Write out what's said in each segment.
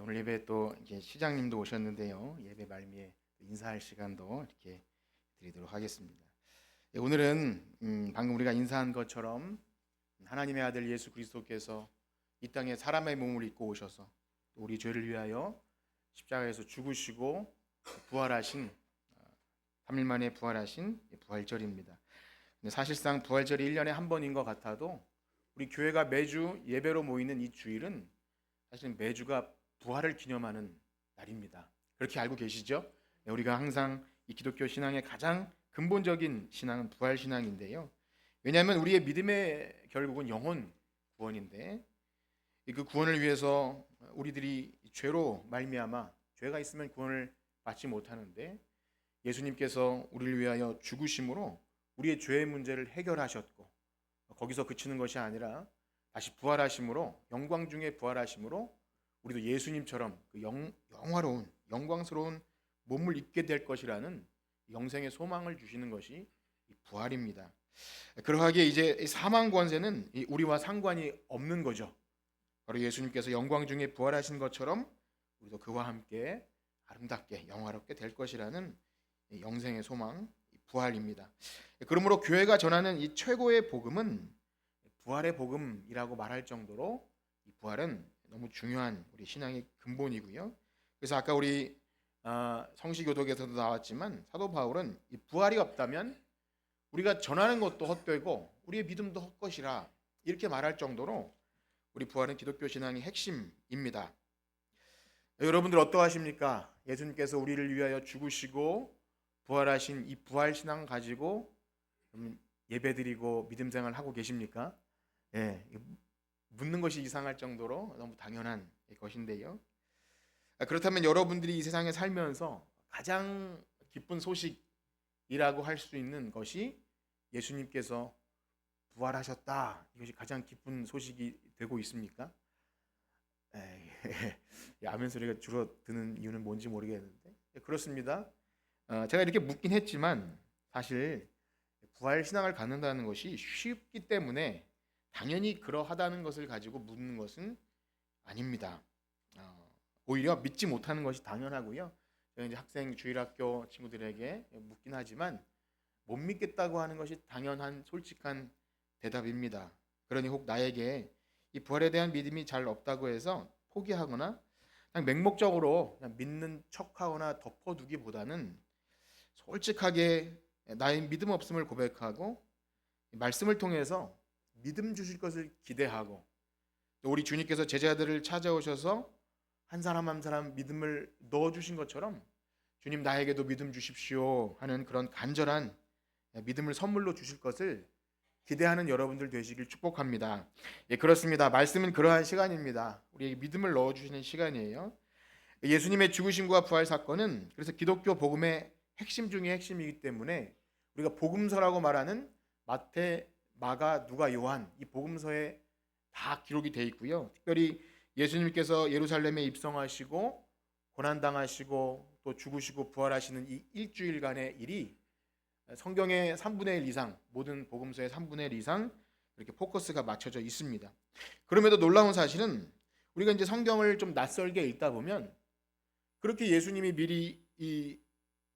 오늘 예배 또 이제 시장님도 오셨는데요. 예배 말미에 인사할 시간도 이렇게 드리도록 하겠습니다. 오늘은 방금 우리가 인사한 것처럼 하나님의 아들 예수 그리스도께서 이 땅에 사람의 몸을 입고 오셔서 우리 죄를 위하여 십자가에서 죽으시고 부활하신 3일 만에 부활하신 부활절입니다. 근데 사실상 부활절이 1년에 한 번인 것 같아도 우리 교회가 매주 예배로 모이는 이 주일은 사실 매주가 부활을 기념하는 날입니다. 그렇게 알고 계시죠? 우리가 항상 이 기독교 신앙의 가장 근본적인 신앙은 부활 신앙인데요. 왜냐하면 우리의 믿음의 결국은 영혼 구원인데 그 구원을 위해서 우리들이 죄로 말미암아 죄가 있으면 구원을 받지 못하는데 예수님께서 우리를 위하여 죽으심으로 우리의 죄의 문제를 해결하셨고 거기서 그치는 것이 아니라 다시 부활하심으로 영광 중에 부활하심으로 우리도 예수님처럼 그 영화로운 영광스러운 몸을 입게 될 것이라는 영생의 소망을 주시는 것이 부활입니다. 그러하기에 이제 사망 권세는 우리와 상관이 없는 거죠. 바로 예수님께서 영광 중에 부활하신 것처럼 우리도 그와 함께 아름답게 영화롭게 될 것이라는 영생의 소망, 부활입니다. 그러므로 교회가 전하는 이 최고의 복음은 부활의 복음이라고 말할 정도로 이 부활은 너무 중요한 우리 신앙의 근본이고요. 그래서 아까 우리 성시교독에서도 나왔지만 사도 바울은 이 부활이 없다면 우리가 전하는 것도 헛되고 우리의 믿음도 헛것이라 이렇게 말할 정도로 우리 부활은 기독교 신앙의 핵심입니다. 여러분들 어떠하십니까? 예수님께서 우리를 위하여 죽으시고 부활하신 이 부활 신앙 가지고 예배드리고 믿음 생활 하고 계십니까? 예, 묻는 것이 이상할 정도로 너무 당연한 것인데요. 그렇다면 여러분들이 이 세상에 살면서 가장 기쁜 소식이라고 할 수 있는 것이 예수님께서 부활하셨다. 이것이 가장 기쁜 소식이 되고 있습니까? 아멘 소리가 줄어드는 이유는 뭔지 모르겠는데 그렇습니다. 제가 이렇게 묻긴 했지만 사실 부활 신앙을 갖는다는 것이 쉽기 때문에 당연히 그러하다는 것을 가지고 묻는 것은 아닙니다. 오히려 믿지 못하는 것이 당연하고요. 제가 이제 학생 주일학교 친구들에게 묻긴 하지만 못 믿겠다고 하는 것이 당연한 솔직한 대답입니다. 그러니 혹 나에게 이 부활에 대한 믿음이 잘 없다고 해서 포기하거나 그냥 맹목적으로 그냥 믿는 척하거나 덮어두기보다는 솔직하게 나의 믿음 없음을 고백하고 말씀을 통해서 믿음 주실 것을 기대하고 우리 주님께서 제자들을 찾아오셔서 한 사람 한 사람 믿음을 넣어주신 것처럼 주님 나에게도 믿음 주십시오 하는 그런 간절한 믿음을 선물로 주실 것을 기대하는 여러분들 되시길 축복합니다. 예, 그렇습니다. 말씀은 그러한 시간입니다. 우리에게 믿음을 넣어주시는 시간이에요. 예수님의 죽으심과 부활 사건은 그래서 기독교 복음의 핵심 중의 핵심이기 때문에 우리가 복음서라고 말하는 마태, 마가, 누가, 요한 이 복음서에 다 기록이 되어 있고요. 특별히 예수님께서 예루살렘에 입성하시고 고난당하시고 또 죽으시고 부활하시는 이 일주일간의 일이 성경의 3분의 1 이상 모든 복음서의 3분의 1 이상 이렇게 포커스가 맞춰져 있습니다. 그럼에도 놀라운 사실은 우리가 이제 성경을 좀 낯설게 읽다 보면 그렇게 예수님이 미리 이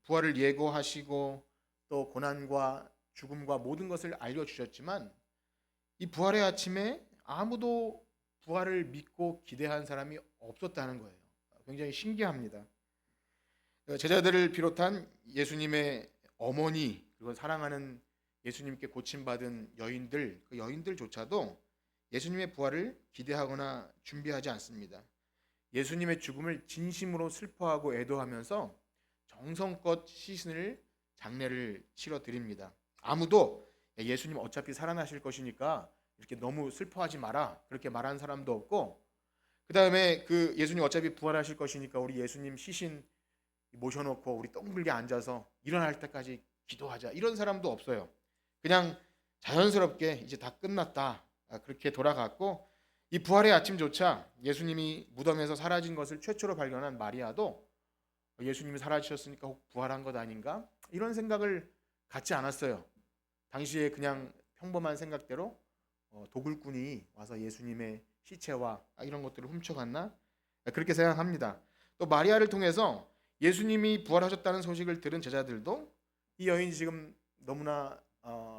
부활을 예고하시고 또 고난과 죽음과 모든 것을 알려주셨지만 이 부활의 아침에 아무도 부활을 믿고 기대한 사람이 없었다는 거예요. 굉장히 신기합니다. 제자들을 비롯한 예수님의 어머니 그리고 사랑하는 예수님께 고침받은 여인들 그 여인들조차도 예수님의 부활을 기대하거나 준비하지 않습니다. 예수님의 죽음을 진심으로 슬퍼하고 애도하면서 정성껏 시신을 장례를 치러 드립니다. 아무도 예수님 어차피 살아나실 것이니까 이렇게 너무 슬퍼하지 마라 그렇게 말하는 사람도 없고 그 다음에 그 예수님 어차피 부활하실 것이니까 우리 예수님 시신 모셔놓고 우리 똥글게 앉아서 일어날 때까지 기도하자 이런 사람도 없어요. 그냥 자연스럽게 이제 다 끝났다 그렇게 돌아갔고 이 부활의 아침조차 예수님이 무덤에서 사라진 것을 최초로 발견한 마리아도 예수님이 사라지셨으니까 혹 부활한 것 아닌가 이런 생각을 갖지 않았어요. 당시에 그냥 평범한 생각대로 도굴꾼이 와서 예수님의 시체와 이런 것들을 훔쳐갔나 그렇게 생각합니다. 또 마리아를 통해서 예수님이 부활하셨다는 소식을 들은 제자들도 이 여인이 지금 너무나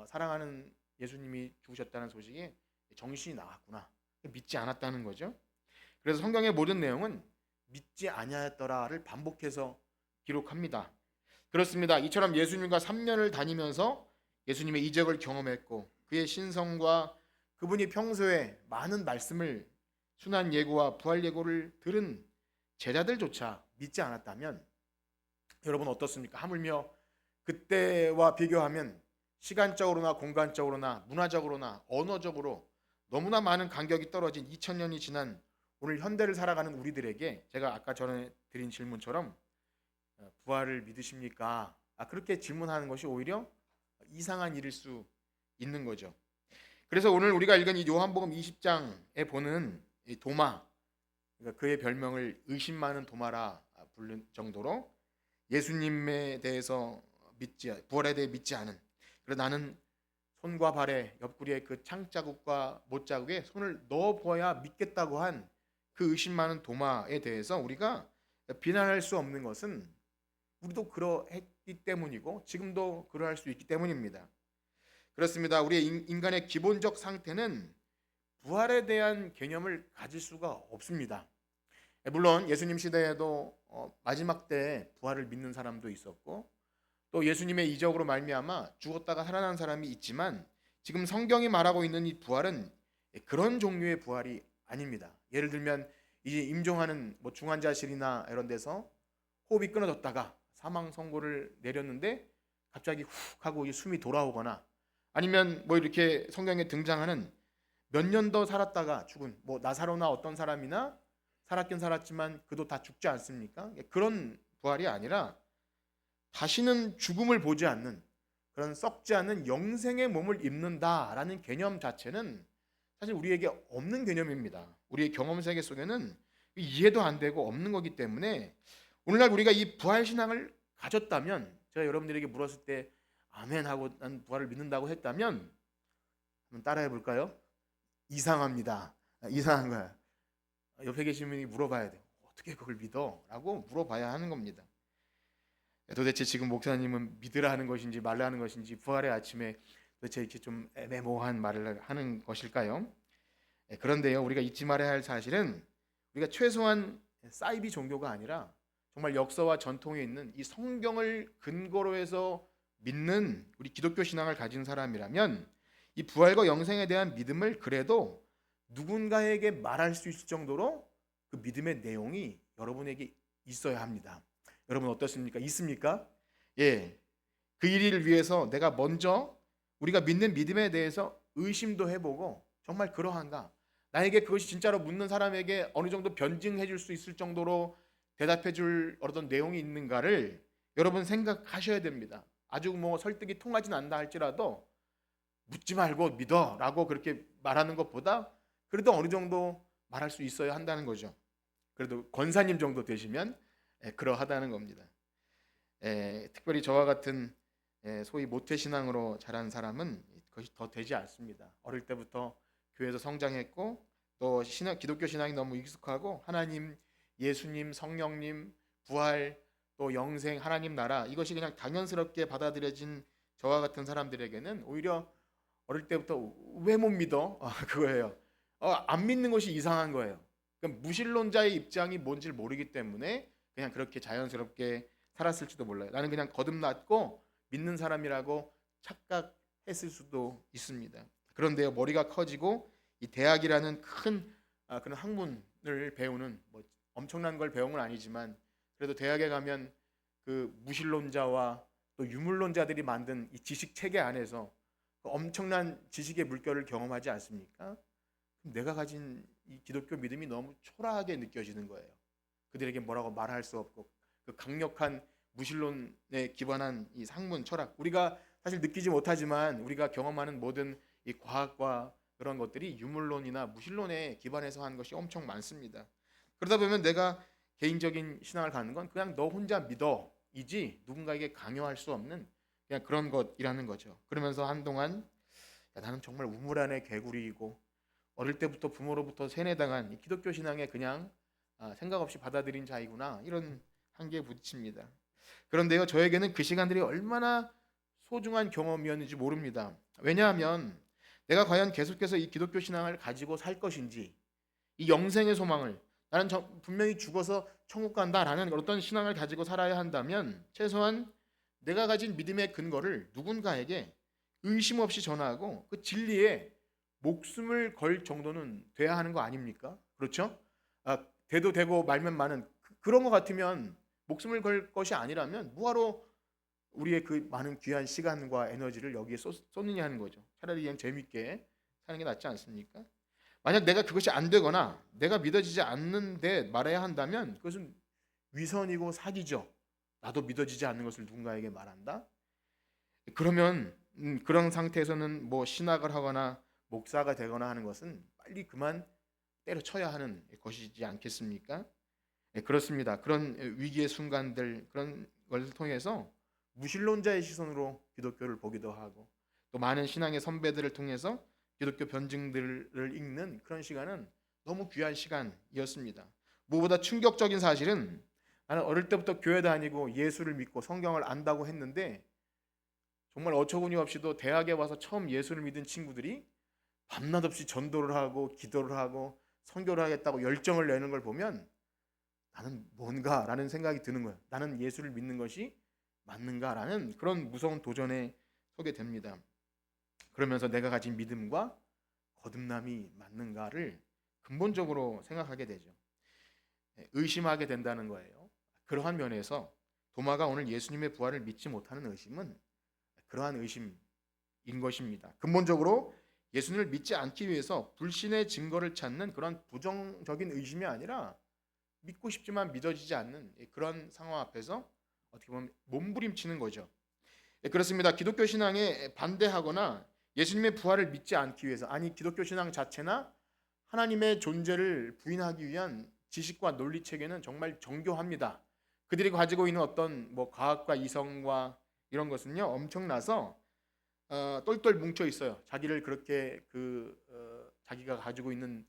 사랑하는 예수님이 죽으셨다는 소식에 정신이 나갔구나, 믿지 않았다는 거죠. 그래서 성경의 모든 내용은 믿지 아니하였더라를 반복해서 기록합니다. 그렇습니다. 이처럼 예수님과 3년을 다니면서 예수님의 이적을 경험했고 그의 신성과 그분이 평소에 많은 말씀을, 순환 예고와 부활 예고를 들은 제자들조차 믿지 않았다면 여러분 어떻습니까? 하물며 그때와 비교하면 시간적으로나 공간적으로나 문화적으로나 언어적으로 너무나 많은 간격이 떨어진 2000년이 지난 오늘 현대를 살아가는 우리들에게 제가 아까 전에 드린 질문처럼 부활을 믿으십니까? 그렇게 질문하는 것이 오히려 이상한 일일 수 있는 거죠. 그래서 오늘 우리가 읽은 이 요한복음 20장에 보는 이 도마, 그러니까 그의 별명을 의심 많은 도마라 부른 정도로 예수님에 대해서 부활에 대해 믿지 않은, 그래서 나는 손과 발에 옆구리에 그 창자국과 못자국에 손을 넣어보아야 믿겠다고 한 그 의심 많은 도마에 대해서 우리가 비난할 수 없는 것은 우리도 그러했기 때문이고 지금도 그러할 수 있기 때문입니다. 그렇습니다. 우리의 인간의 기본적 상태는 부활에 대한 개념을 가질 수가 없습니다. 물론 예수님 시대에도 마지막 때 부활을 믿는 사람도 있었고 또 예수님의 이적으로 말미암아 죽었다가 살아난 사람이 있지만 지금 성경이 말하고 있는 이 부활은 그런 종류의 부활이 아닙니다. 예를 들면 이제 임종하는 중환자실이나 이런 데서 호흡이 끊어졌다가 사망 선고를 내렸는데 갑자기 훅 하고 숨이 돌아오거나 아니면 이렇게 성경에 등장하는 몇 년 더 살았다가 죽은 나사로나 어떤 사람이나 살았긴 살았지만 그도 다 죽지 않습니까? 그런 부활이 아니라 다시는 죽음을 보지 않는 그런 썩지 않는 영생의 몸을 입는다라는 개념 자체는 사실 우리에게 없는 개념입니다. 우리의 경험 세계 속에는 이해도 안 되고 없는 거기 때문에 오늘날 우리가 이 부활 신앙을 가졌다면, 제가 여러분들에게 물었을 때 아멘 하고 난 부활을 믿는다고 했다면 한번 따라해 볼까요? 이상합니다. 이상한 거야. 옆에 계신 분이 물어봐야 돼. 어떻게 그걸 믿어? 라고 물어봐야 하는 겁니다. 도대체 지금 목사님은 믿으라 하는 것인지 말라 하는 것인지 부활의 아침에 도대체 이렇게 좀 애매모호한 말을 하는 것일까요? 그런데요, 우리가 잊지 말아야 할 사실은 우리가 최소한 사이비 종교가 아니라 정말 역사와 전통에 있는 이 성경을 근거로 해서 믿는 우리 기독교 신앙을 가진 사람이라면 이 부활과 영생에 대한 믿음을 그래도 누군가에게 말할 수 있을 정도로 그 믿음의 내용이 여러분에게 있어야 합니다. 여러분 어떻습니까? 있습니까? 예. 그 일을 위해서 내가 먼저 우리가 믿는 믿음에 대해서 의심도 해보고 정말 그러한가? 나에게 그것이 진짜로 묻는 사람에게 어느 정도 변증해 줄 수 있을 정도로 대답해 줄 어떤 내용이 있는가를 여러분 생각하셔야 됩니다. 아주 설득이 통하진 않다 할지라도 묻지 말고 믿어라고 그렇게 말하는 것보다 그래도 어느 정도 말할 수 있어야 한다는 거죠. 그래도 권사님 정도 되시면 그러하다는 겁니다. 특별히 저와 같은 소위 모태신앙으로 자란 사람은 그것이 더 되지 않습니다. 어릴 때부터 교회에서 성장했고 또 기독교 신앙이 너무 익숙하고 하나님, 예수님, 성령님, 부활, 또 영생, 하나님 나라 이것이 그냥 당연스럽게 받아들여진 저와 같은 사람들에게는 오히려 어릴 때부터 왜 못 믿어? 그거예요. 안 믿는 것이 이상한 거예요. 그러니까 무신론자의 입장이 뭔지를 모르기 때문에 그냥 그렇게 자연스럽게 살았을지도 몰라요. 나는 그냥 거듭났고 믿는 사람이라고 착각했을 수도 있습니다. 그런데요, 머리가 커지고 이 대학이라는 큰 그런 학문을 배우는 엄청난 걸 배운 건 아니지만 그래도 대학에 가면 그 무신론자와 또 유물론자들이 만든 이 지식 체계 안에서 그 엄청난 지식의 물결을 경험하지 않습니까? 내가 가진 이 기독교 믿음이 너무 초라하게 느껴지는 거예요. 그들에게 뭐라고 말할 수 없고 그 강력한 무신론에 기반한 이 학문 철학, 우리가 사실 느끼지 못하지만 우리가 경험하는 모든 이 과학과 그런 것들이 유물론이나 무신론에 기반해서 한 것이 엄청 많습니다. 그러다 보면 내가 개인적인 신앙을 갖는 건 그냥 너 혼자 믿어이지 누군가에게 강요할 수 없는 그냥 그런 것이라는 거죠. 그러면서 한동안 나는 정말 우물 안의 개구리이고 어릴 때부터 부모로부터 세뇌당한 이 기독교 신앙에 그냥 생각 없이 받아들인 자이구나, 이런 한계에 부딪힙니다. 그런데요, 저에게는 그 시간들이 얼마나 소중한 경험이었는지 모릅니다. 왜냐하면 내가 과연 계속해서 이 기독교 신앙을 가지고 살 것인지, 이 영생의 소망을, 나는 분명히 죽어서 천국 간다라는 어떤 신앙을 가지고 살아야 한다면 최소한 내가 가진 믿음의 근거를 누군가에게 의심 없이 전하고 그 진리에 목숨을 걸 정도는 돼야 하는 거 아닙니까? 그렇죠? 돼도 되고 말면 많은 그런 것 같으면, 목숨을 걸 것이 아니라면 뭐하러 우리의 그 많은 귀한 시간과 에너지를 여기에 쏟느냐 하는 거죠. 차라리 그냥 재밌게 사는 게 낫지 않습니까? 만약 내가 그것이 안 되거나 내가 믿어지지 않는데 말해야 한다면 그것은 위선이고 사기죠. 나도 믿어지지 않는 것을 누군가에게 말한다? 그러면 그런 상태에서는 뭐 신학을 하거나 목사가 되거나 하는 것은 빨리 그만 때려쳐야 하는 것이지 않겠습니까? 그렇습니다. 그런 위기의 순간들, 그런 것을 통해서 무신론자의 시선으로 기독교를 보기도 하고, 또 많은 신앙의 선배들을 통해서 기독교 변증들을 읽는 그런 시간은 너무 귀한 시간이었습니다. 무엇보다 충격적인 사실은, 나는 어릴 때부터 교회 다니고 예수를 믿고 성경을 안다고 했는데 정말 어처구니 없이도 대학에 와서 처음 예수를 믿은 친구들이 밤낮 없이 전도를 하고 기도를 하고 선교를 하겠다고 열정을 내는 걸 보면 나는 뭔가라는 생각이 드는 거예요. 나는 예수를 믿는 것이 맞는가라는 그런 무서운 도전에 서게 됩니다. 그러면서 내가 가진 믿음과 거듭남이 맞는가를 근본적으로 생각하게 되죠. 의심하게 된다는 거예요. 그러한 면에서 도마가 오늘 예수님의 부활을 믿지 못하는 의심은 그러한 의심인 것입니다. 근본적으로 예수님을 믿지 않기 위해서 불신의 증거를 찾는 그런 부정적인 의심이 아니라 믿고 싶지만 믿어지지 않는 그런 상황 앞에서 어떻게 보면 몸부림치는 거죠. 그렇습니다. 기독교 신앙에 반대하거나 예수님의 부활을 믿지 않기 위해서, 아니 기독교 신앙 자체나 하나님의 존재를 부인하기 위한 지식과 논리 체계는 정말 정교합니다. 그들이 가지고 있는 어떤 과학과 이성과 이런 것은요 엄청나서 똘똘 뭉쳐 있어요. 자기를 그렇게 자기가 가지고 있는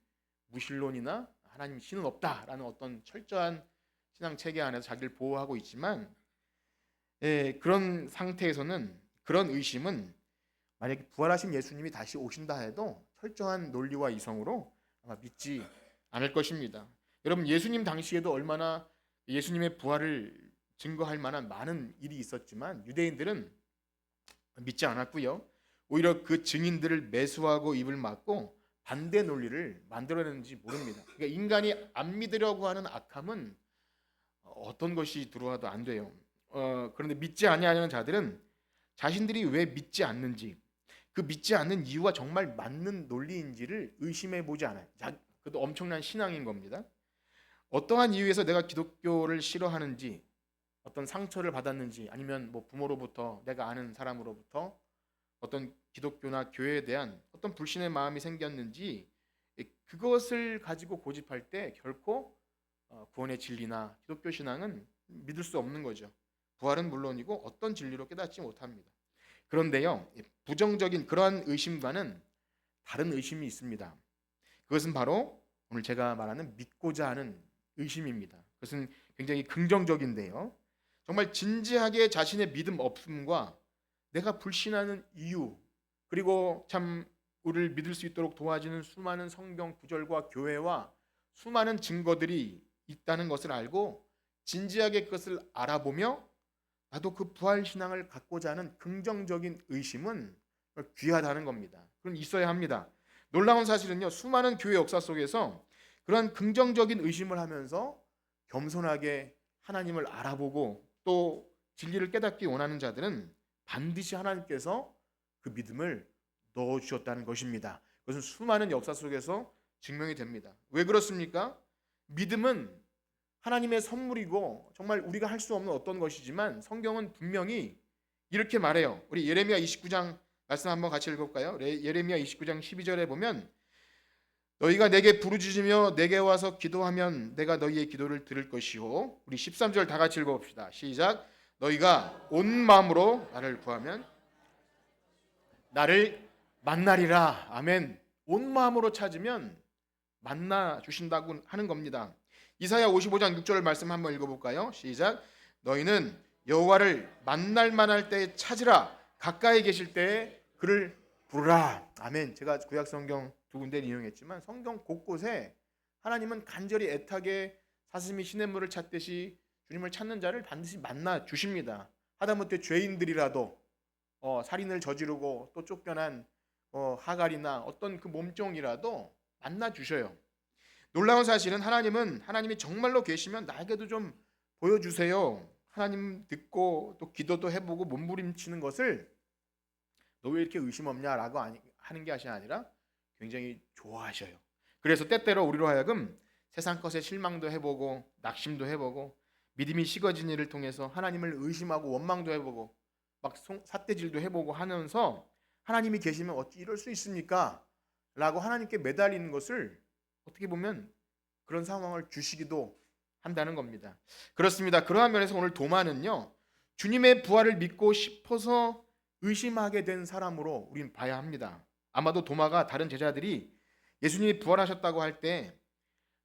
무신론이나 하나님 신은 없다라는 어떤 철저한 신앙 체계 안에서 자기를 보호하고 있지만, 그런 상태에서는 그런 의심은 만약에 부활하신 예수님이 다시 오신다 해도 철저한 논리와 이성으로 아마 믿지 않을 것입니다. 여러분, 예수님 당시에도 얼마나 예수님의 부활을 증거할 만한 많은 일이 있었지만 유대인들은 믿지 않았고요. 오히려 그 증인들을 매수하고 입을 막고 반대 논리를 만들어내는지 모릅니다. 그러니까 인간이 안 믿으려고 하는 악함은 어떤 것이 들어와도 안 돼요. 그런데 믿지 아니하는 자들은 자신들이 왜 믿지 않는지, 그 믿지 않는 이유가 정말 맞는 논리인지를 의심해 보지 않아요. 그것도 엄청난 신앙인 겁니다. 어떠한 이유에서 내가 기독교를 싫어하는지, 어떤 상처를 받았는지, 아니면 부모로부터, 내가 아는 사람으로부터 어떤 기독교나 교회에 대한 어떤 불신의 마음이 생겼는지, 그것을 가지고 고집할 때 결코 구원의 진리나 기독교 신앙은 믿을 수 없는 거죠. 부활은 물론이고 어떤 진리로 깨닫지 못합니다. 그런데요, 부정적인 그러한 의심과는 다른 의심이 있습니다. 그것은 바로 오늘 제가 말하는 믿고자 하는 의심입니다. 그것은 굉장히 긍정적인데요, 정말 진지하게 자신의 믿음 없음과 내가 불신하는 이유, 그리고 참 우리를 믿을 수 있도록 도와주는 수많은 성경 구절과 교회와 수많은 증거들이 있다는 것을 알고 진지하게 그것을 알아보며 나도 그 부활 신앙을 갖고자 하는 긍정적인 의심은 귀하다는 겁니다. 그건 있어야 합니다. 놀라운 사실은요, 수많은 교회 역사 속에서 그러한 긍정적인 의심을 하면서 겸손하게 하나님을 알아보고 또 진리를 깨닫기 원하는 자들은 반드시 하나님께서 그 믿음을 넣어주셨다는 것입니다. 그것은 수많은 역사 속에서 증명이 됩니다. 왜 그렇습니까? 믿음은 하나님의 선물이고 정말 우리가 할 수 없는 어떤 것이지만 성경은 분명히 이렇게 말해요. 우리 예레미야 29장 말씀 한번 같이 읽어볼까요? 예레미야 29장 12절에 보면 너희가 내게 부르짖으며 내게 와서 기도하면 내가 너희의 기도를 들을 것이요. 우리 13절 다 같이 읽어봅시다. 시작. 너희가 온 마음으로 나를 구하면 나를 만나리라. 아멘. 온 마음으로 찾으면 만나 주신다고 하는 겁니다. 이사야 55장 6절 말씀 한번 읽어볼까요? 시작. 너희는 여호와를 만날 만할 때 찾으라. 가까이 계실 때에 그를 부르라. 아멘. 제가 구약 성경 두 군데를 인용했지만 성경 곳곳에 하나님은 간절히 애타게 사슴이 시냇물을 찾듯이 주님을 찾는 자를 반드시 만나 주십니다. 하다못해 죄인들이라도 살인을 저지르고 또 쫓겨난 하갈이나 어떤 그 몸종이라도 만나 주셔요. 놀라운 사실은 하나님이 정말로 계시면 나에게도 좀 보여주세요. 하나님 듣고 또 기도도 해보고 몸부림치는 것을 너 왜 이렇게 의심 없냐라고 하는 것이 아니라 굉장히 좋아하셔요. 그래서 때때로 우리로 하여금 세상 것에 실망도 해보고 낙심도 해보고 믿음이 식어진 일을 통해서 하나님을 의심하고 원망도 해보고 막 삿대질도 해보고 하면서 하나님이 계시면 어찌 이럴 수 있습니까? 라고 하나님께 매달리는 것을 어떻게 보면 그런 상황을 주시기도 한다는 겁니다. 그렇습니다. 그러한 면에서 오늘 도마는요, 주님의 부활을 믿고 싶어서 의심하게 된 사람으로 우린 봐야 합니다. 아마도 도마가 다른 제자들이 예수님이 부활하셨다고 할 때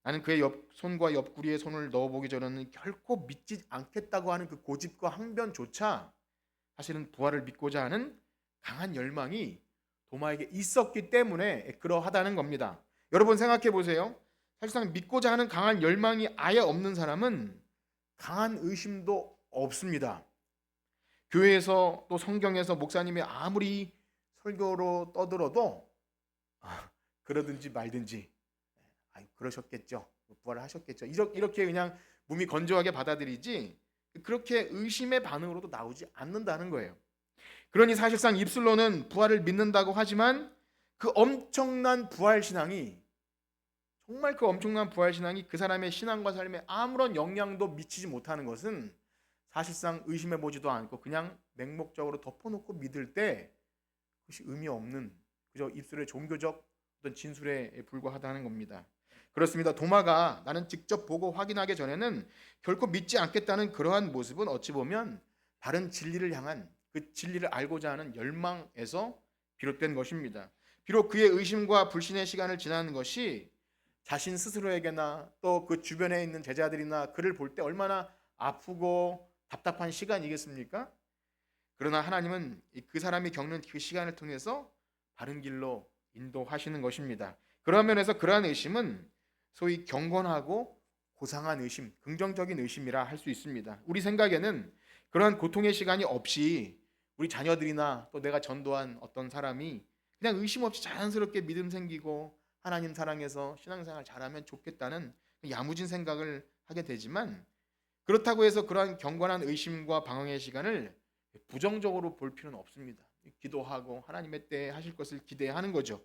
나는 그의 손과 옆구리에 손을 넣어보기 전에는 결코 믿지 않겠다고 하는 그 고집과 항변조차 사실은 부활을 믿고자 하는 강한 열망이 도마에게 있었기 때문에 그러하다는 겁니다. 여러분 생각해 보세요. 사실상 믿고자 하는 강한 열망이 아예 없는 사람은 강한 의심도 없습니다. 교회에서 또 성경에서 목사님이 아무리 설교로 떠들어도 그러든지 말든지 그러셨겠죠. 부활을 하셨겠죠. 이렇게 그냥 몸이 건조하게 받아들이지 그렇게 의심의 반응으로도 나오지 않는다는 거예요. 그러니 사실상 입술로는 부활을 믿는다고 하지만 그 엄청난 부활신앙이 정말 그 엄청난 부활신앙이 그 사람의 신앙과 삶에 아무런 영향도 미치지 못하는 것은 사실상 의심해보지도 않고 그냥 맹목적으로 덮어놓고 믿을 때 그것이 의미 없는 그저 입술의 종교적 어떤 진술에 불과하다는 겁니다. 그렇습니다. 도마가 나는 직접 보고 확인하기 전에는 결코 믿지 않겠다는 그러한 모습은 어찌 보면 바른 진리를 향한 그 진리를 알고자 하는 열망에서 비롯된 것입니다. 비록 그의 의심과 불신의 시간을 지나는 것이 자신 스스로에게나 또 그 주변에 있는 제자들이나 그를 볼 때 얼마나 아프고 답답한 시간이겠습니까? 그러나 하나님은 그 사람이 겪는 그 시간을 통해서 바른 길로 인도하시는 것입니다. 그런 면에서 그러한 의심은 소위 경건하고 고상한 의심, 긍정적인 의심이라 할 수 있습니다. 우리 생각에는 그러한 고통의 시간이 없이 우리 자녀들이나 또 내가 전도한 어떤 사람이 그냥 의심 없이 자연스럽게 믿음 생기고 하나님 사랑해서 신앙생활 잘하면 좋겠다는 야무진 생각을 하게 되지만 그렇다고 해서 그러한 경건한 의심과 방황의 시간을 부정적으로 볼 필요는 없습니다. 기도하고 하나님의 때에 하실 것을 기대하는 거죠.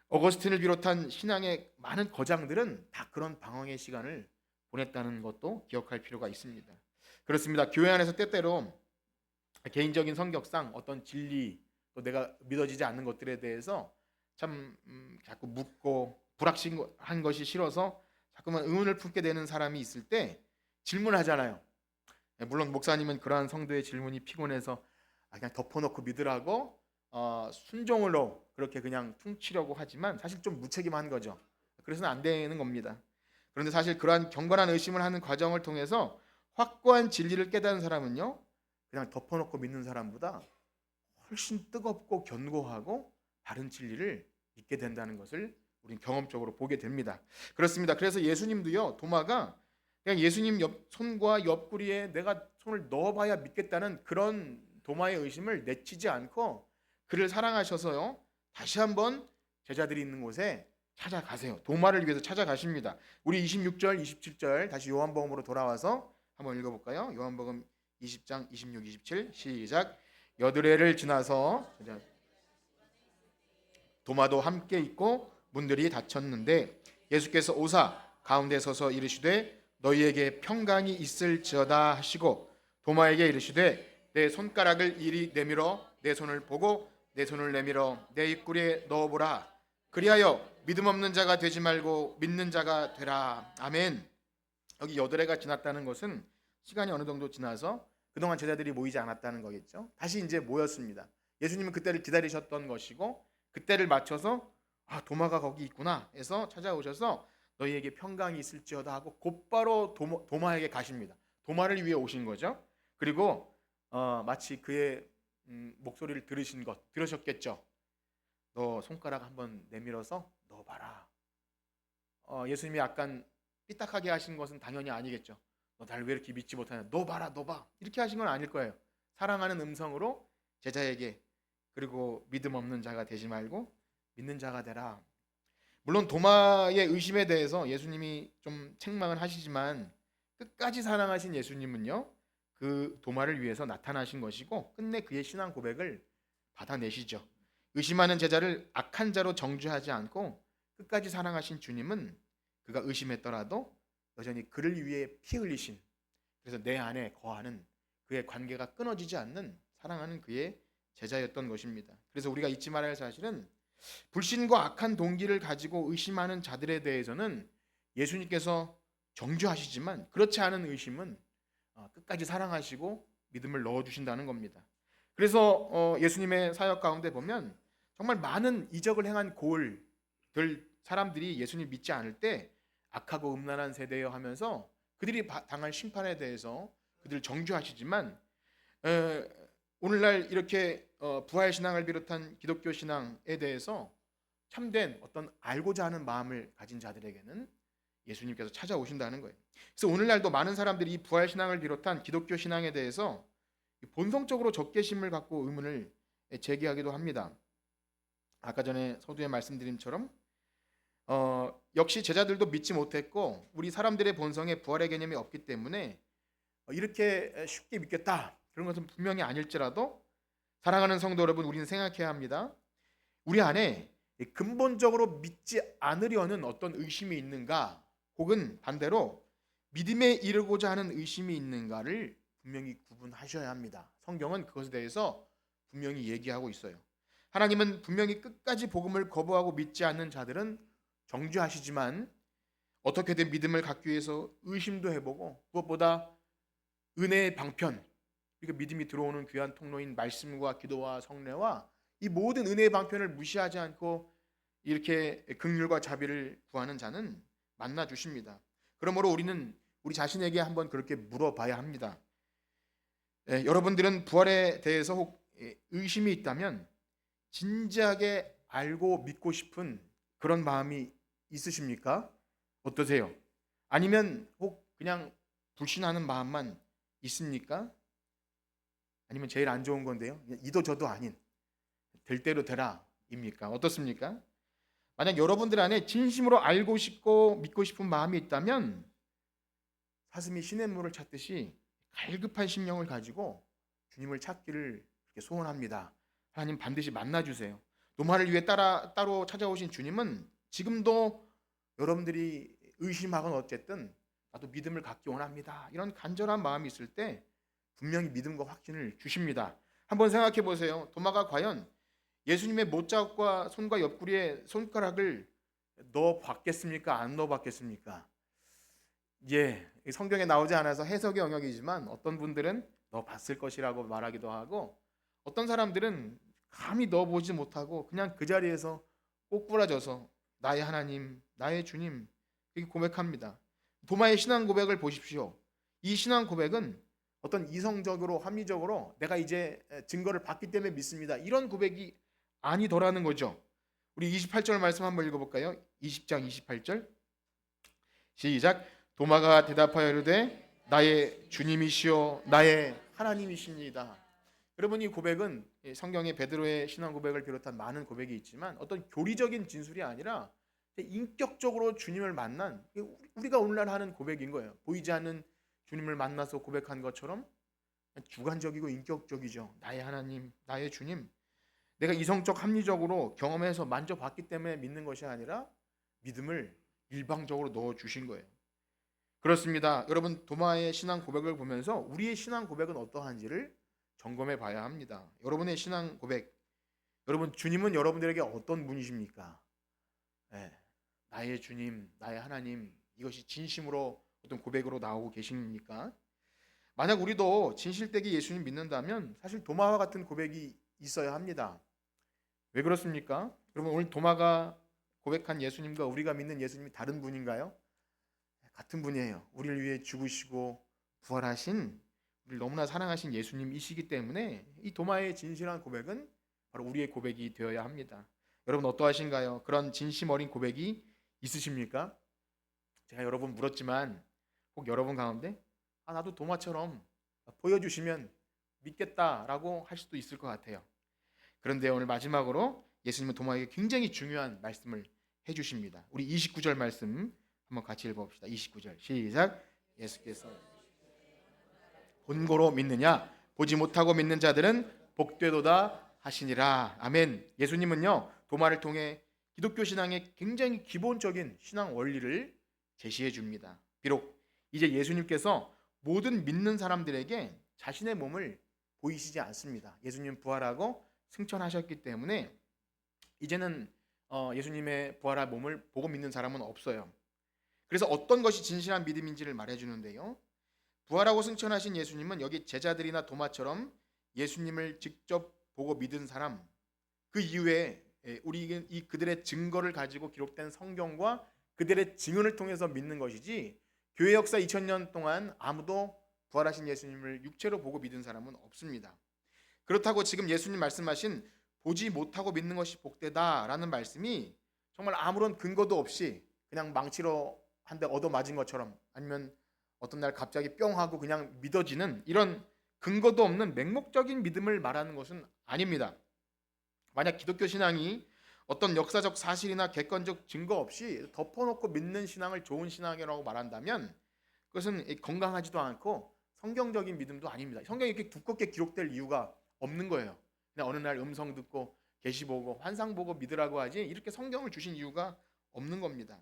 어거스틴을 비롯한 신앙의 많은 거장들은 다 그런 방황의 시간을 보냈다는 것도 기억할 필요가 있습니다. 그렇습니다. 교회 안에서 때때로 개인적인 성격상 어떤 진리 또 내가 믿어지지 않는 것들에 대해서 참 자꾸 묻고 불확실한 것이 싫어서 자꾸만 의문을 품게 되는 사람이 있을 때 질문하잖아요. 물론 목사님은 그러한 성도의 질문이 피곤해서 그냥 덮어놓고 믿으라고 순종으로 그렇게 그냥 퉁치려고 하지만 사실 좀 무책임한 거죠. 그래서는 안 되는 겁니다. 그런데 사실 그러한 경건한 의심을 하는 과정을 통해서 확고한 진리를 깨달은 사람은요, 그냥 덮어놓고 믿는 사람보다 훨씬 뜨겁고 견고하고 바른 진리를 믿게 된다는 것을 우리는 경험적으로 보게 됩니다. 그렇습니다. 그래서 예수님도요, 도마가 그냥 예수님 손과 옆구리에 내가 손을 넣어봐야 믿겠다는 그런 도마의 의심을 내치지 않고 그를 사랑하셔서요, 다시 한번 제자들이 있는 곳에 찾아가세요. 도마를 위해서 찾아가십니다. 우리 26절, 27절 다시 요한복음으로 돌아와서 한번 읽어볼까요? 요한복음 20장 26, 27 시작. 여드레를 지나서 도마도 함께 있고 문들이 닫혔는데 예수께서 오사 가운데 서서 이르시되 너희에게 평강이 있을지어다 하시고 도마에게 이르시되 내 손가락을 이리 내밀어 내 손을 보고 내 손을 내밀어 내 입구리에 넣어보라. 그리하여 믿음 없는 자가 되지 말고 믿는 자가 되라. 아멘. 여기 여드레가 지났다는 것은 시간이 어느 정도 지나서 그동안 제자들이 모이지 않았다는 거겠죠. 다시 이제 모였습니다. 예수님은 그때를 기다리셨던 것이고 그때를 맞춰서 아, 도마가 거기 있구나 해서 찾아오셔서 너희에게 평강이 있을지어다 하고 곧바로 도마에게 가십니다. 도마를 위해 오신 거죠. 그리고 마치 그의 목소리를 들으셨겠죠. 너 손가락 한번 내밀어서 넣어봐라. 예수님이 약간 삐딱하게 하신 것은 당연히 아니겠죠. 너 나를 왜 이렇게 믿지 못하냐. 넣어봐라, 넣어봐. 이렇게 하신 건 아닐 거예요. 사랑하는 음성으로 제자에게, 그리고 믿음 없는 자가 되지 말고 믿는 자가 되라. 물론 도마의 의심에 대해서 예수님이 좀 책망을 하시지만 끝까지 사랑하신 예수님은요, 그 도마를 위해서 나타나신 것이고 끝내 그의 신앙 고백을 받아내시죠. 의심하는 제자를 악한 자로 정죄하지 않고 끝까지 사랑하신 주님은 그가 의심했더라도 여전히 그를 위해 피 흘리신, 그래서 내 안에 거하는 그의 관계가 끊어지지 않는 사랑하는 그의 제자였던 것입니다. 그래서 우리가 잊지 말아야 할 사실은 불신과 악한 동기를 가지고 의심하는 자들에 대해서는 예수님께서 정죄하시지만 그렇지 않은 의심은 끝까지 사랑하시고 믿음을 넣어주신다는 겁니다. 그래서 예수님의 사역 가운데 보면 정말 많은 이적을 행한 고을들 사람들이 예수님 믿지 않을 때 악하고 음란한 세대여 하면서 그들이 당할 심판에 대해서 그들을 정죄하시지만 오늘날 이렇게 부활 신앙을 비롯한 기독교 신앙에 대해서 참된 어떤 알고자 하는 마음을 가진 자들에게는 예수님께서 찾아오신다는 거예요. 그래서 오늘날도 많은 사람들이 이 부활 신앙을 비롯한 기독교 신앙에 대해서 본성적으로 적개심을 갖고 의문을 제기하기도 합니다. 아까 전에 서두에 말씀드린처럼 역시 제자들도 믿지 못했고 우리 사람들의 본성에 부활의 개념이 없기 때문에 이렇게 쉽게 믿겠다 그런 것은 분명히 아닐지라도 사랑하는 성도 여러분, 우리는 생각해야 합니다. 우리 안에 근본적으로 믿지 않으려는 어떤 의심이 있는가, 혹은 반대로 믿음에 이르고자 하는 의심이 있는가를 분명히 구분하셔야 합니다. 성경은 그것에 대해서 분명히 얘기하고 있어요. 하나님은 분명히 끝까지 복음을 거부하고 믿지 않는 자들은 정죄하시지만 어떻게든 믿음을 갖기 위해서 의심도 해보고, 무엇보다 은혜의 방편, 그러니까 믿음이 들어오는 귀한 통로인 말씀과 기도와 성례와 이 모든 은혜의 방편을 무시하지 않고 이렇게 긍휼과 자비를 구하는 자는 만나 주십니다. 그러므로 우리는 우리 자신에게 한번 그렇게 물어봐야 합니다. 여러분들은 부활에 대해서 혹 의심이 있다면 진지하게 알고 믿고 싶은 그런 마음이 있으십니까? 어떠세요? 아니면 혹 그냥 불신하는 마음만 있습니까? 아니면 제일 안 좋은 건데요, 이도 저도 아닌 될 대로 되라 입니까? 어떻습니까? 만약 여러분들 안에 진심으로 알고 싶고 믿고 싶은 마음이 있다면 사슴이 시냇물을 찾듯이 갈급한 심령을 가지고 주님을 찾기를 소원합니다. 하나님 반드시 만나주세요. 노마를 위해 따로 찾아오신 주님은 지금도 여러분들이 의심하건 어쨌든 나도 믿음을 갖기 원합니다, 이런 간절한 마음이 있을 때 분명히 믿음과 확신을 주십니다. 한번 생각해 보세요. 도마가 과연 예수님의 못자국과 손과 옆구리에 손가락을 넣어 봤겠습니까? 안 넣어 봤겠습니까? 성경에 나오지 않아서 해석의 영역이지만 어떤 분들은 넣어 봤을 것이라고 말하기도 하고, 어떤 사람들은 감히 넣어 보지 못하고 그냥 그 자리에서 꼬꾸라져서 나의 하나님, 나의 주님 이렇게 고백합니다. 도마의 신앙 고백을 보십시오. 이 신앙 고백은 어떤 이성적으로 합리적으로 내가 이제 증거를 받기 때문에 믿습니다, 이런 고백이 아니더라는 거죠. 우리 28절 말씀 한번 읽어볼까요? 20장 28절 시작. 도마가 대답하여 이르되 나의 주님이시오 나의 하나님이십니다. 여러분, 이 고백은 성경에 베드로의 신앙 고백을 비롯한 많은 고백이 있지만 어떤 교리적인 진술이 아니라 인격적으로 주님을 만난, 우리가 오늘날 하는 고백인 거예요. 보이지 않는 주님을 만나서 고백한 것처럼 주관적이고 인격적이죠. 나의 하나님, 나의 주님. 내가 이성적 합리적으로 경험해서 만져봤기 때문에 믿는 것이 아니라 믿음을 일방적으로 넣어주신 거예요. 그렇습니다. 여러분, 도마의 신앙 고백을 보면서 우리의 신앙 고백은 어떠한지를 점검해 봐야 합니다. 여러분의 신앙 고백, 여러분 주님은 여러분들에게 어떤 분이십니까? 나의 주님, 나의 하나님, 이것이 진심으로 어떤 고백으로 나오고 계십니까? 만약 우리도 진실되게 예수님 믿는다면 사실 도마와 같은 고백이 있어야 합니다. 왜 그렇습니까? 여러분, 오늘 도마가 고백한 예수님과 우리가 믿는 예수님이 다른 분인가요? 같은 분이에요. 우리를 위해 죽으시고 부활하신, 우리를 너무나 사랑하신 예수님이시기 때문에 이 도마의 진실한 고백은 바로 우리의 고백이 되어야 합니다. 여러분 어떠하신가요? 그런 진심 어린 고백이 있으십니까? 제가 여러 번 물었지만 혹 여러분 가운데 나도 도마처럼 보여주시면 믿겠다라고 할 수도 있을 것 같아요. 그런데 오늘 마지막으로 예수님은 도마에게 굉장히 중요한 말씀을 해주십니다. 우리 29절 말씀 한번 같이 읽어봅시다. 29절 시작. 예수께서 본고로 믿느냐 보지 못하고 믿는 자들은 복되도다 하시니라. 아멘. 예수님은요 도마를 통해 기독교 신앙의 굉장히 기본적인 신앙 원리를 제시해 줍니다. 비록 이제 예수님께서 모든 믿는 사람들에게 자신의 몸을 보이시지 않습니다. 예수님 부활하고 승천하셨기 때문에 이제는 예수님의 부활한 몸을 보고 믿는 사람은 없어요. 그래서 어떤 것이 진실한 믿음인지를 말해주는데요. 부활하고 승천하신 예수님은 여기 제자들이나 도마처럼 예수님을 직접 보고 믿은 사람, 그 이후에 우리 그들의 증거를 가지고 기록된 성경과 그들의 증언을 통해서 믿는 것이지, 교회 역사 2000년 동안 아무도 부활하신 예수님을 육체로 보고 믿은 사람은 없습니다. 그렇다고 지금 예수님 말씀하신 보지 못하고 믿는 것이 복되다라는 말씀이 정말 아무런 근거도 없이 그냥 망치로 한 대 얻어맞은 것처럼, 아니면 어떤 날 갑자기 뿅 하고 그냥 믿어지는 이런 근거도 없는 맹목적인 믿음을 말하는 것은 아닙니다. 만약 기독교 신앙이 어떤 역사적 사실이나 객관적 증거 없이 덮어놓고 믿는 신앙을 좋은 신앙이라고 말한다면 그것은 건강하지도 않고 성경적인 믿음도 아닙니다. 성경이 이렇게 두껍게 기록될 이유가 없는 거예요. 그냥 어느 날 음성 듣고 계시 보고 환상 보고 믿으라고 하지 이렇게 성경을 주신 이유가 없는 겁니다.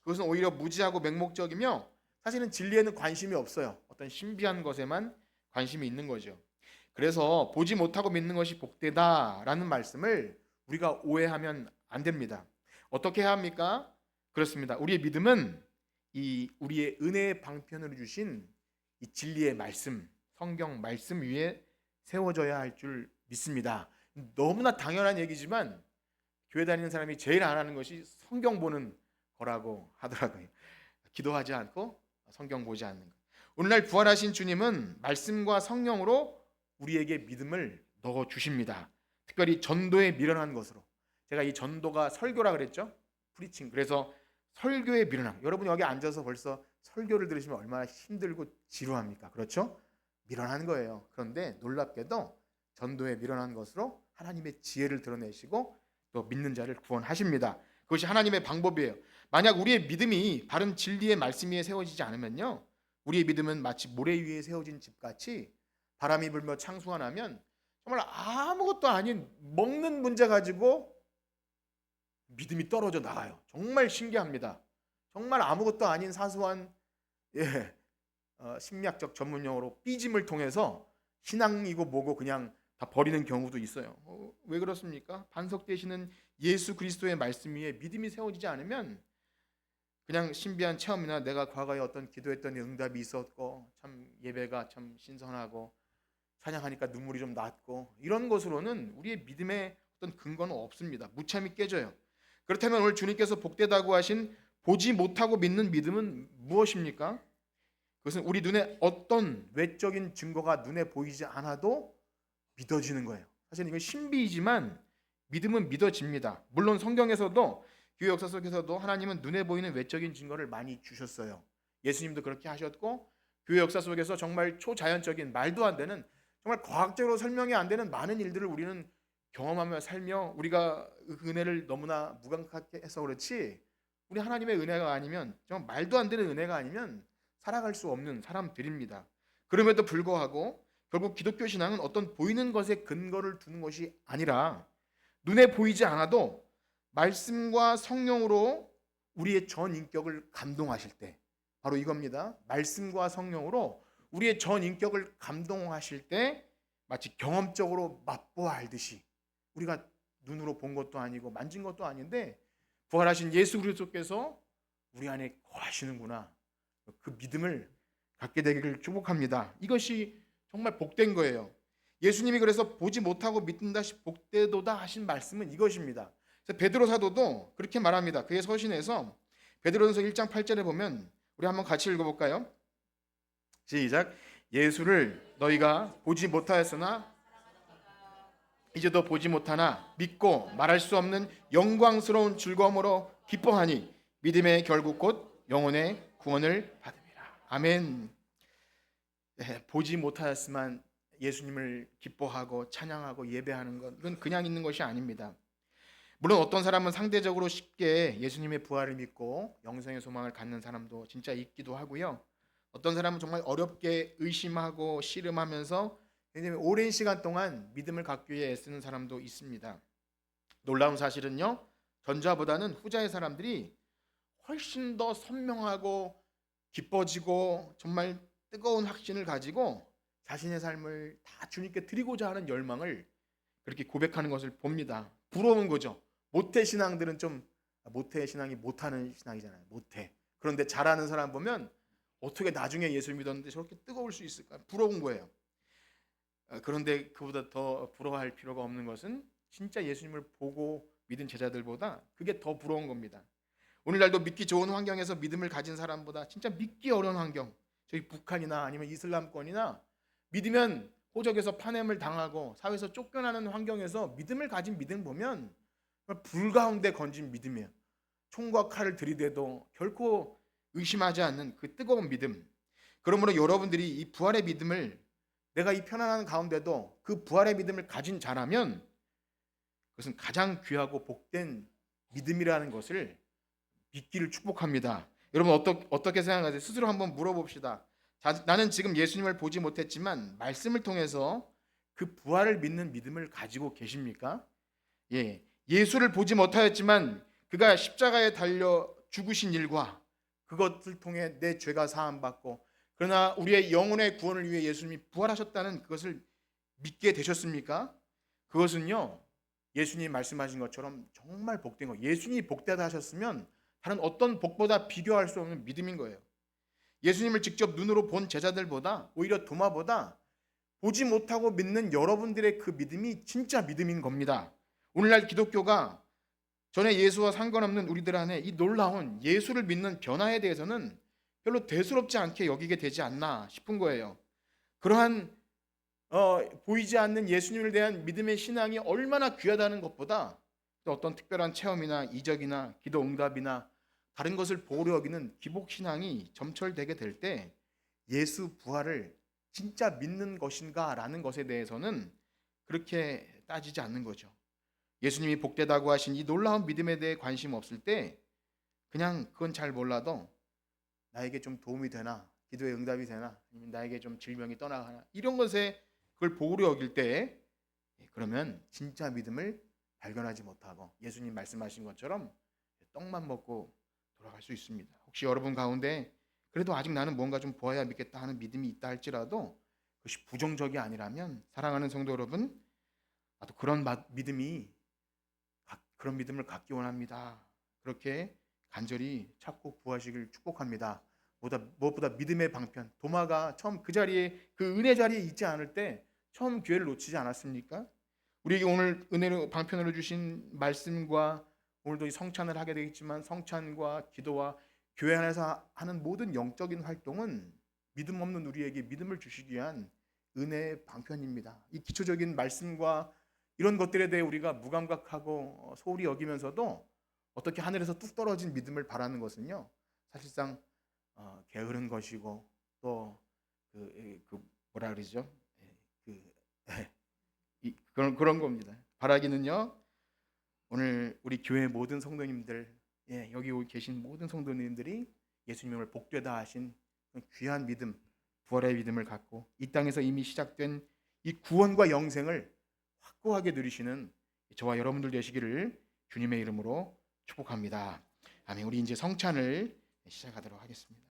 그것은 오히려 무지하고 맹목적이며 사실은 진리에는 관심이 없어요. 어떤 신비한 것에만 관심이 있는 거죠. 그래서 보지 못하고 믿는 것이 복되다라는 말씀을 우리가 오해하면 안 됩니다. 어떻게 해야 합니까? 그렇습니다. 우리의 믿음은 이 우리의 은혜의 방편으로 주신 이 진리의 말씀, 성경 말씀 위에 세워져야 할 줄 믿습니다. 너무나 당연한 얘기지만 교회 다니는 사람이 제일 안 하는 것이 성경 보는 거라고 하더라고요. 기도하지 않고 성경 보지 않는 것. 오늘날 부활하신 주님은 말씀과 성령으로 우리에게 믿음을 넣어 주십니다. 특별히 전도에 미련한 것으로. 제가 이 전도가 설교라 그랬죠? 프리칭. 그래서 설교에 미련함. 여러분 여기 앉아서 벌써 설교를 들으시면 얼마나 힘들고 지루합니까? 그렇죠? 미련한 거예요. 그런데 놀랍게도 전도에 미련한 것으로 하나님의 지혜를 드러내시고 또 믿는 자를 구원하십니다. 그것이 하나님의 방법이에요. 만약 우리의 믿음이 바른 진리의 말씀 위에 세워지지 않으면요, 우리의 믿음은 마치 모래 위에 세워진 집같이 바람이 불며 창수가 나면 정말 아무것도 아닌 먹는 문제 가지고 믿음이 떨어져 나가요. 정말 신기합니다. 정말 아무것도 아닌 사소한 심리학적 전문 용어로 삐짐을 통해서 신앙이고 뭐고 그냥 다 버리는 경우도 있어요. 왜 그렇습니까? 반석되시는 예수 그리스도의 말씀 위에 믿음이 세워지지 않으면 그냥 신비한 체험이나 내가 과거에 어떤 기도했던 응답이 있었고 참 예배가 참 신선하고 찬양하니까 눈물이 좀 났고 이런 것으로는 우리의 믿음의 어떤 근거는 없습니다. 무참히 깨져요. 그렇다면 오늘 주님께서 복되다고 하신 보지 못하고 믿는 믿음은 무엇입니까? 그것은 우리 눈에 어떤 외적인 증거가 눈에 보이지 않아도 믿어지는 거예요. 사실 이건 신비이지만 믿음은 믿어집니다. 물론 성경에서도 교회 역사 속에서도 하나님은 눈에 보이는 외적인 증거를 많이 주셨어요. 예수님도 그렇게 하셨고 교회 역사 속에서 정말 초자연적인 말도 안 되는 정말 과학적으로 설명이 안 되는 많은 일들을 우리는 경험하며 살며 우리가 그 은혜를 너무나 무감각하게 해서 그렇지 우리 하나님의 은혜가 아니면 정말 말도 안 되는 은혜가 아니면 살아갈 수 없는 사람들입니다. 그럼에도 불구하고 결국 기독교 신앙은 어떤 보이는 것에 근거를 두는 것이 아니라 눈에 보이지 않아도 말씀과 성령으로 우리의 전 인격을 감동하실 때 바로 이겁니다. 말씀과 성령으로 우리의 전 인격을 감동하실 때 마치 경험적으로 맛보아 알듯이 우리가 눈으로 본 것도 아니고 만진 것도 아닌데 부활하신 예수 그리스도께서 우리 안에 거하시는구나. 그 믿음을 갖게 되기를 축복합니다. 이것이 정말 복된 거예요. 예수님이 그래서 보지 못하고 믿는다 복되도다 하신 말씀은 이것입니다. 그래서 베드로 사도도 그렇게 말합니다. 그의 서신에서 베드로전서 1장 8절에 보면 우리 한번 같이 읽어볼까요? 시작. 예수를 너희가 보지 못하였으나 이제도 보지 못하나 믿고 말할 수 없는 영광스러운 즐거움으로 기뻐하니 믿음의 결국 곧 영혼의 구원을 받음이라. 아멘. 보지 못하였지만 예수님을 기뻐하고 찬양하고 예배하는 것, 이건 그냥 있는 것이 아닙니다. 물론 어떤 사람은 상대적으로 쉽게 예수님의 부활을 믿고 영생의 소망을 갖는 사람도 진짜 있기도 하고요. 어떤 사람은 정말 어렵게 의심하고 씨름하면서 굉장히 오랜 시간 동안 믿음을 갖기 위해 애쓰는 사람도 있습니다. 놀라운 사실은요, 전자보다는 후자의 사람들이 훨씬 더 선명하고 기뻐지고 정말 뜨거운 확신을 가지고 자신의 삶을 다 주님께 드리고자 하는 열망을 그렇게 고백하는 것을 봅니다. 부러운 거죠. 모태 신앙들은 좀, 모태 신앙이 못하는 신앙이잖아요. 모태. 그런데 잘하는 사람 보면 어떻게 나중에 예수 믿었는데 저렇게 뜨거울 수 있을까? 부러운 거예요. 그런데 그보다 더 부러워할 필요가 없는 것은 진짜 예수님을 보고 믿은 제자들보다 그게 더 부러운 겁니다. 오늘날도 믿기 좋은 환경에서 믿음을 가진 사람보다 진짜 믿기 어려운 환경, 저희 북한이나 아니면 이슬람권이나 믿으면 호적에서 파냄을 당하고 사회에서 쫓겨나는 환경에서 믿음을 가진 믿음 보면 불 가운데 건진 믿음이에요. 총과 칼을 들이대도 결코 의심하지 않는 그 뜨거운 믿음. 그러므로 여러분들이 이 부활의 믿음을, 내가 이 편안한 가운데도 그 부활의 믿음을 가진 자라면 그것은 가장 귀하고 복된 믿음이라는 것을 믿기를 축복합니다. 여러분 어떻게 생각하세요? 스스로 한번 물어봅시다. 나는 지금 예수님을 보지 못했지만 말씀을 통해서 그 부활을 믿는 믿음을 가지고 계십니까? 예수를 보지 못하였지만 그가 십자가에 달려 죽으신 일과 그것을 통해 내 죄가 사함받고, 그러나 우리의 영혼의 구원을 위해 예수님이 부활하셨다는 그것을 믿게 되셨습니까? 그것은요, 예수님이 말씀하신 것처럼 정말 복된 거. 예수님이 복되다 하셨으면 다른 어떤 복보다 비교할 수 없는 믿음인 거예요. 예수님을 직접 눈으로 본 제자들보다, 오히려 도마보다 보지 못하고 믿는 여러분들의 그 믿음이 진짜 믿음인 겁니다. 오늘날 기독교가 전에 예수와 상관없는 우리들 안에 이 놀라운 예수를 믿는 변화에 대해서는 별로 대수롭지 않게 여기게 되지 않나 싶은 거예요. 그러한 보이지 않는 예수님에 대한 믿음의 신앙이 얼마나 귀하다는 것보다 또 어떤 특별한 체험이나 이적이나 기도 응답이나 다른 것을 보려 여기는 기복 신앙이 점철되게 될 때 예수 부활을 진짜 믿는 것인가 라는 것에 대해서는 그렇게 따지지 않는 거죠. 예수님이 복되다고 하신 이 놀라운 믿음에 대해 관심 없을 때 그냥 그건 잘 몰라도 나에게 좀 도움이 되나, 기도에 응답이 되나, 아니면 나에게 좀 질병이 떠나가나, 이런 것에 그걸 보우려 여길 때 그러면 진짜 믿음을 발견하지 못하고 예수님 말씀하신 것처럼 떡만 먹고 돌아갈 수 있습니다. 혹시 여러분 가운데 그래도 아직 나는 뭔가 좀 보아야 믿겠다 하는 믿음이 있다 할지라도 그것이 부정적이 아니라면, 사랑하는 성도 여러분, 나도 그런 그런 믿음을 갖기 원합니다. 그렇게 간절히 찾고 구하시길 축복합니다. 무엇보다 믿음의 방편, 도마가 처음 그 자리에, 그 은혜 자리에 있지 않을 때 처음 기회를 놓치지 않았습니까? 우리에게 오늘 은혜로 방편으로 주신 말씀과 오늘도 이 성찬을 하게 되겠지만 성찬과 기도와 교회 안에서 하는 모든 영적인 활동은 믿음 없는 우리에게 믿음을 주시기 위한 은혜의 방편입니다. 이 기초적인 말씀과 이런 것들에 대해 우리가 무감각하고 소홀히 여기면서도 어떻게 하늘에서 뚝 떨어진 믿음을 바라는 것은요, 사실상 게으른 것이고 또 뭐라 그러죠? 그런 겁니다. 바라기는요, 오늘 우리 교회 모든 성도님들, 여기 계신 모든 성도님들이 예수님을 복되다 하신 귀한 믿음, 부활의 믿음을 갖고 이 땅에서 이미 시작된 이 구원과 영생을 확고하게 누리시는 저와 여러분들 되시기를 주님의 이름으로 축복합니다. 아멘. 우리 이제 성찬을 시작하도록 하겠습니다.